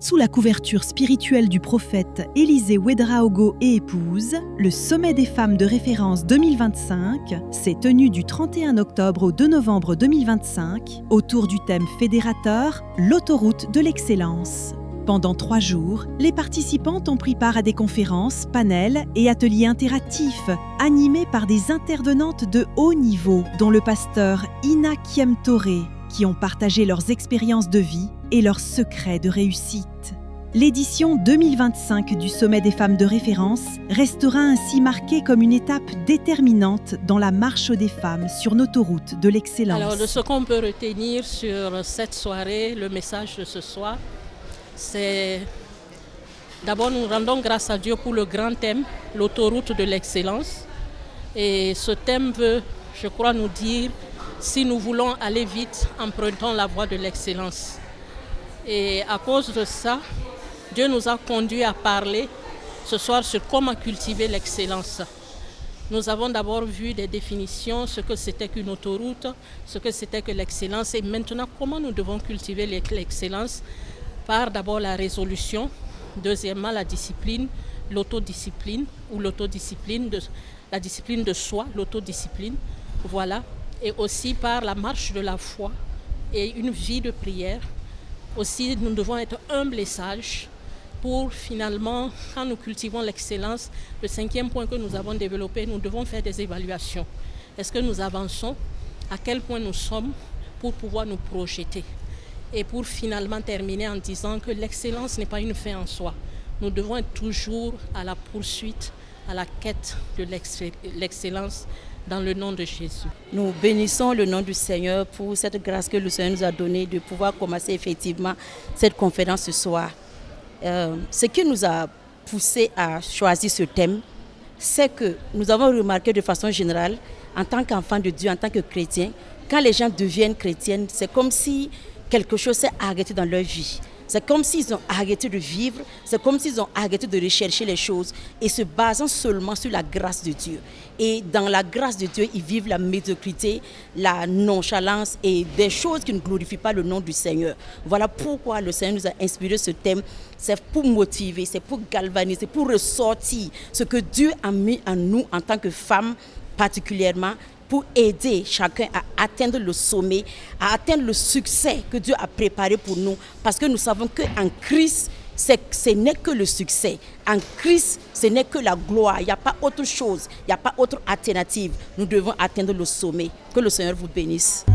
Sous la couverture spirituelle du prophète Élisée Ouédraogo et épouse, le Sommet des femmes de référence 2025 s'est tenu du 31 octobre au 2 novembre 2025 autour du thème fédérateur « L'autoroute de l'excellence ». Pendant 3 jours, les participantes ont pris part à des conférences, panels et ateliers interactifs animés par des intervenantes de haut niveau, dont le pasteur Ina Kiem Toré, qui ont partagé leurs expériences de vie et leurs secrets de réussite. L'édition 2025 du Sommet des femmes de référence restera ainsi marquée comme une étape déterminante dans la marche des femmes sur l'autoroute de l'excellence. Alors, de ce qu'on peut retenir sur cette soirée, le message de ce soir, c'est d'abord nous rendons grâce à Dieu pour le grand thème, l'autoroute de l'excellence. Et ce thème veut, je crois, nous dire si nous voulons aller vite, empruntons la voie de l'excellence. Et à cause de ça, Dieu nous a conduits à parler ce soir sur comment cultiver l'excellence. Nous avons d'abord vu des définitions, ce que c'était qu'une autoroute, ce que c'était que l'excellence et maintenant comment nous devons cultiver l'excellence par d'abord la résolution, deuxièmement la discipline, l'autodiscipline ou la discipline de soi, l'autodiscipline, voilà, et aussi par la marche de la foi et une vie de prière. Aussi, nous devons être humbles et sages pour finalement, quand nous cultivons l'excellence, le 5e point que nous avons développé, nous devons faire des évaluations. Est-ce que nous avançons? À quel point nous sommes pour pouvoir nous projeter? Et pour finalement terminer en disant que l'excellence n'est pas une fin en soi. Nous devons être toujours à la poursuite, à la quête de l'excellence dans le nom de Jésus. Nous bénissons le nom du Seigneur pour cette grâce que le Seigneur nous a donnée de pouvoir commencer effectivement cette conférence ce soir. Ce qui nous a poussé à choisir ce thème, c'est que nous avons remarqué de façon générale, en tant qu'enfants de Dieu, en tant que chrétiens, quand les gens deviennent chrétiens, c'est comme si quelque chose s'est arrêté dans leur vie. C'est comme s'ils ont arrêté de vivre, c'est comme s'ils ont arrêté de rechercher les choses et se basant seulement sur la grâce de Dieu. Et dans la grâce de Dieu, ils vivent la médiocrité, la nonchalance et des choses qui ne glorifient pas le nom du Seigneur. Voilà pourquoi le Seigneur nous a inspiré ce thème. C'est pour motiver, c'est pour galvaniser, pour ressortir ce que Dieu a mis en nous en tant que femmes particulièrement, pour aider chacun à atteindre le sommet, à atteindre le succès que Dieu a préparé pour nous. Parce que nous savons qu'en Christ, ce n'est que le succès. En Christ, ce n'est que la gloire. Il n'y a pas autre chose, il n'y a pas autre alternative. Nous devons atteindre le sommet. Que le Seigneur vous bénisse.